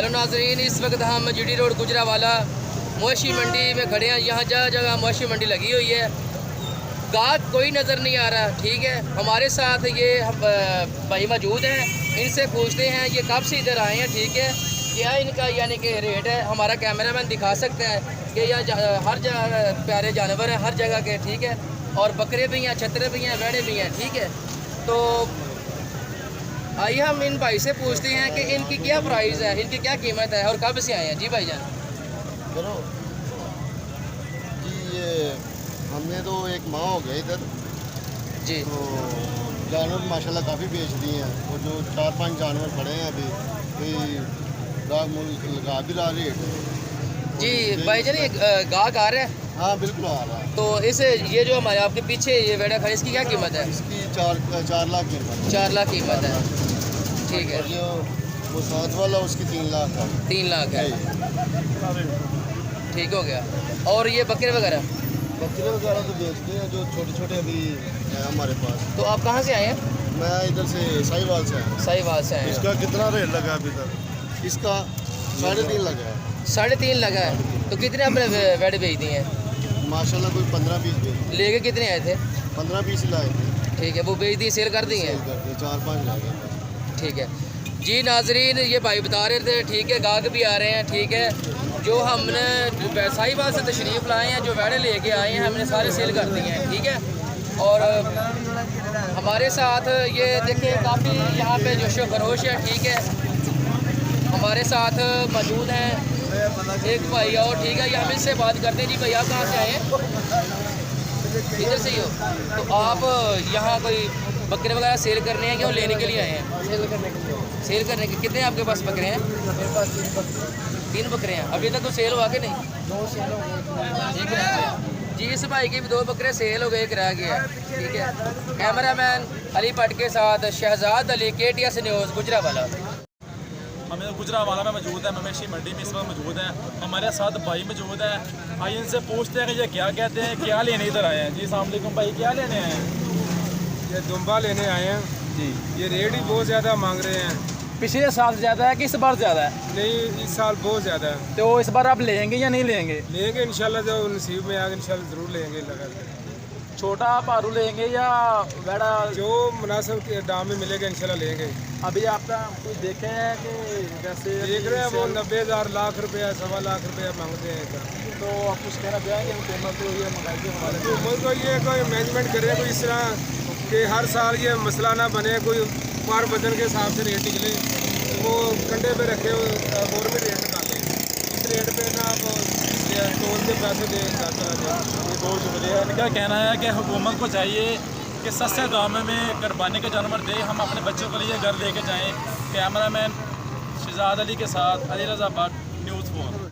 तो नाजरीन इस वक्त हम जीडी रोड गुजरावाला मवेशी मंडी में खड़े हैं। यहाँ जगह जगह मवेशी मंडी लगी हुई है, गाहक कोई नज़र नहीं आ रहा। ठीक है, हमारे साथ ये भाई मौजूद हैं, इनसे पूछते हैं ये कब से इधर आए हैं। ठीक है, क्या इनका यानी कि रेट है। हमारा कैमरामैन दिखा सकता है कि यह हर जगह प्यारे जानवर हैं हर जगह के। ठीक है, और बकरे भी हैं, छतरे भी हैं, वेड़े भी हैं। ठीक है, तो आइए हम इन भाई से पूछते हैं कि इनकी क्या प्राइस है, इनकी क्या कीमत है और कब से आए हैं। जी भाईजान। चलो जी, ये हमने तो एक माह हो गया इधर जी। तो जानवर माशाल्लाह काफ़ी बेच दिए हैं और जो 4-5 जानवर पड़े हैं अभी कोई लगा भी रहा रेट। जी भाईजान, ये गाहक आ रहा है। हाँ बिल्कुल आ रहा है। तो इस ये जो हमारे आपके पीछे ये वेड़ा खड़ी, इसकी क्या कीमत है? इसकी 4 लाख कीमत 4 लाख कीमत है। ठीक है, और जो वो साथ वाला उसकी 3 लाख है। 3 लाख है। ठीक हो गया। और ये बकरे वगैरह? बकरे वगैरह तो बेचते हैं जो छोटे छोटे अभी हैं हमारे पास। तो आप कहाँ से आए हैं? मैं इधर से साहिवाल से आया। साहिवाल से आए हैं। इसका कितना रेट लगा अभी तक? इसका 3.5 लगा है। 3.5 लगा है। तो कितने आपने वेड़े बेच दिए हैं? माशाल्लाह कोई 15-20 बेच। लेके कितने आए थे? 15-20 ही लाए थे। ठीक है, वो बेच दिए, सेल कर दिए हैं। 4-5 ला गए। ठीक है जी नाजरीन, ये भाई बता रहे थे। ठीक है, गाहक भी आ रहे हैं। ठीक है, जो हमने साहिवाल से तशरीफ़ लाए हैं, जो वेड़े लेके आए हैं, हमने सारे सेल कर दिए हैं। ठीक है, और हमारे साथ ये देखें काफ़ी यहाँ पे जोशो खरोश है। ठीक है, हमारे साथ मौजूद हैं एक भाई और। ठीक है, ये हम इससे बात करते हैं। जी भाई, आप कहाँ से आए हैं? इधर से ही हो? तो आप यहाँ कोई बकरे वगैरह सेल करने हैं क्या लेने के लिए आए हैं? सेल करने के लिए। सेल करने के कितने आपके पास बकरे हैं? मेरे पास 3 बकरे। 3 बकरे हैं। अभी तक तो सेल हुआ कि नहीं? 2 सेल हो गए। ठीक है जी, इस भाई के भी 2 बकरे सेल हो गए, एक रह गया। ठीक है, कैमरामैन अली भट्ट के साथ शहजाद अली, KTS न्यूज़ गुजरावाला। हम गुजरावाला में मौजूद है, मवेशी मंडी में इस वक्त मौजूद हैं। हमारे साथ भाई मौजूद हैं। आइए इनसे पूछते हैं कि ये क्या कहते हैं, क्या लेने इधर आए हैं। जी अस्सलाम वालेकुम भाई, क्या लेने आए हैं? ये दुम्बा लेने आए हैं जी। ये रेट ही बहुत ज़्यादा मांग रहे हैं। पिछले साल ज़्यादा है कि इस बार ज़्यादा है? नहीं, इस साल बहुत ज़्यादा है। तो इस बार आप लेंगे या नहीं लेंगे? लेंगे इंशाल्लाह, जो नसीब में आगे इंशाल्लाह ज़रूर लेंगे। लगा छोटा पारू लेंगे या बड़ा? जो मुनासिब के दाम में मिलेगा इंशाल्लाह लेंगे। अभी आपका कुछ देखे हैं कि जैसे देख रहे हैं वो 90,000 लाख रुपया 1.25 लाख रुपया मांगते हैं इधर। तो आप कुछ कहना चाहेंगे पेमेंट तो ये मंगाई के हमारे तो मुझको ये कोई मैनेजमेंट करे कोई इस तरह कि हर साल ये मसला ना बने, कोई पर वजन के हिसाब से रेट निकले। वो कंडे पे रखे गवर्नमेंट रेट निकाले, इस रेट पे ना आप टोल के पैसे दे जाता है। बहुत शुक्रिया। इनका कहना है कि हुकूमत को चाहिए कि सस्ते दामों में कुर्बानी के जानवर दे, हम अपने बच्चों के लिए घर लेके जाएं। कैमरामैन शहजाद अली के साथ अली रज़ा भट्ट।